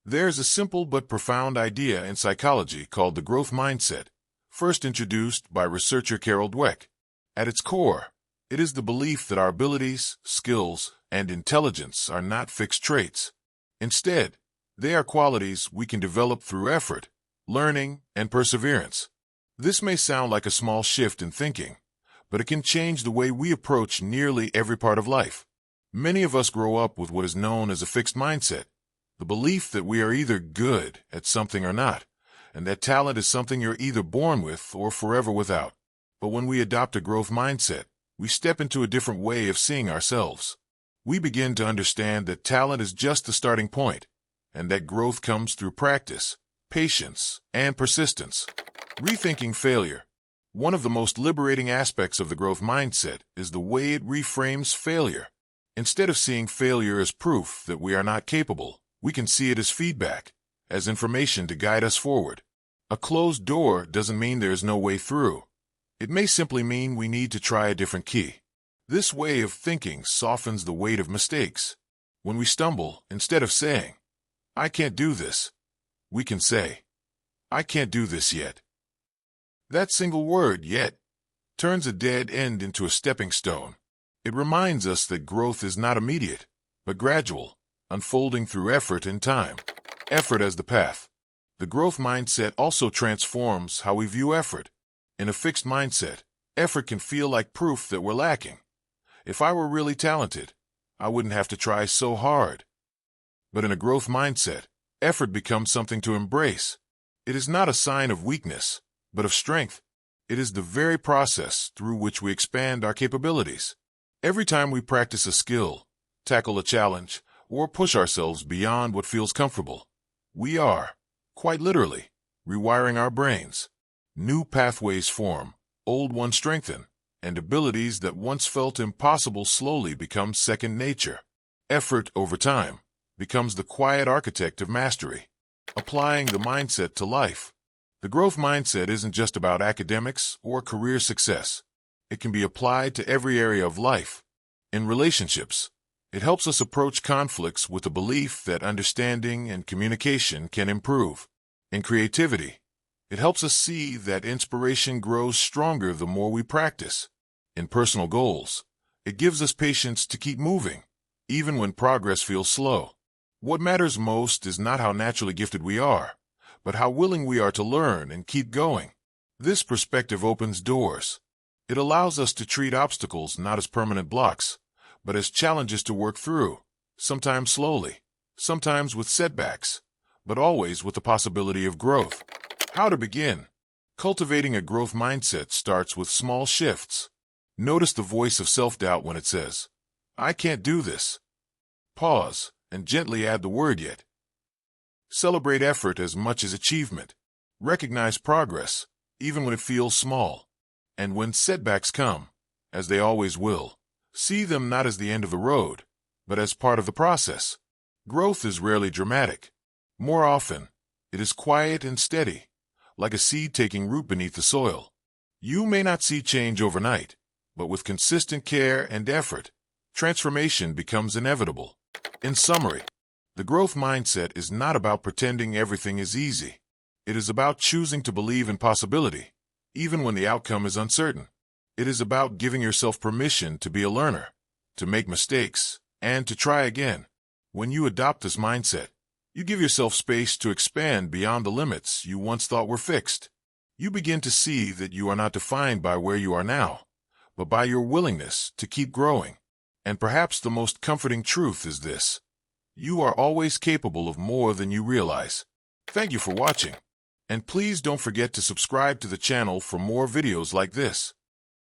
There's a simple but profound idea in psychology called the growth mindset, first introduced by researcher Dweck. At its core, it is the belief that our abilities, skills, and intelligence are not fixed traits. Instead, they are qualities we can develop through effort, learning, and perseverance. This may sound like a small shift in thinking, but it can change the way we approach nearly every part of life. Many of us grow up with what is known as a fixed mindset, the belief that we are either good at something or not, and that talent is something you're either born with or forever without. But when we adopt a growth mindset, we step into a different way of seeing ourselves. We begin to understand that talent is just the starting point, and that growth comes through practice, patience, and persistence. Rethinking failure. One of the most liberating aspects of the growth mindset is the way it reframes failure. Instead of seeing failure as proof that we are not capable, we can see it as feedback, as information to guide us forward. A closed door doesn't mean there is no way through. It may simply mean we need to try a different key. This way of thinking softens the weight of mistakes. When we stumble, instead of saying, "I can't do this," we can say, "I can't do this yet." That single word, "yet," turns a dead end into a stepping stone. It reminds us that growth is not immediate, but gradual, unfolding through effort and time. Effort as the path. The growth mindset also transforms how we view effort. In a fixed mindset, effort can feel like proof that we're lacking. If I were really talented, I wouldn't have to try so hard. But in a growth mindset, effort becomes something to embrace. It is not a sign of weakness, but of strength. It is the very process through which we expand our capabilities. Every time we practice a skill, tackle a challenge, or push ourselves beyond what feels comfortable, we are, quite literally, rewiring our brains. New pathways form, old ones strengthen, and abilities that once felt impossible slowly become second nature. Effort over time becomes the quiet architect of mastery. Applying the mindset to life. The growth mindset isn't just about academics or career success. It can be applied to every area of life. In relationships, it helps us approach conflicts with the belief that understanding and communication can improve. In creativity, it helps us see that inspiration grows stronger the more we practice. In personal goals, it gives us patience to keep moving, even when progress feels slow. What matters most is not how naturally gifted we are, but how willing we are to learn and keep going. This perspective opens doors. It allows us to treat obstacles not as permanent blocks, but as challenges to work through, sometimes slowly, sometimes with setbacks, but always with the possibility of growth. How to begin? Cultivating a growth mindset starts with small shifts. Notice the voice of self-doubt when it says, "I can't do this." Pause and gently add the word "yet." Celebrate effort as much as achievement. Recognize progress, even when it feels small. And when setbacks come, as they always will, see them not as the end of the road, but as part of the process. Growth is rarely dramatic. More often, it is quiet and steady, like a seed taking root beneath the soil. You may not see change overnight, but with consistent care and effort, transformation becomes inevitable. In summary, the growth mindset is not about pretending everything is easy. It is about choosing to believe in possibility, even when the outcome is uncertain. It is about giving yourself permission to be a learner, to make mistakes, and to try again. When you adopt this mindset, you give yourself space to expand beyond the limits you once thought were fixed. You begin to see that you are not defined by where you are now, but by your willingness to keep growing. And perhaps the most comforting truth is this: you are always capable of more than you realize. Thank you for watching, and please don't forget to subscribe to the channel for more videos like this.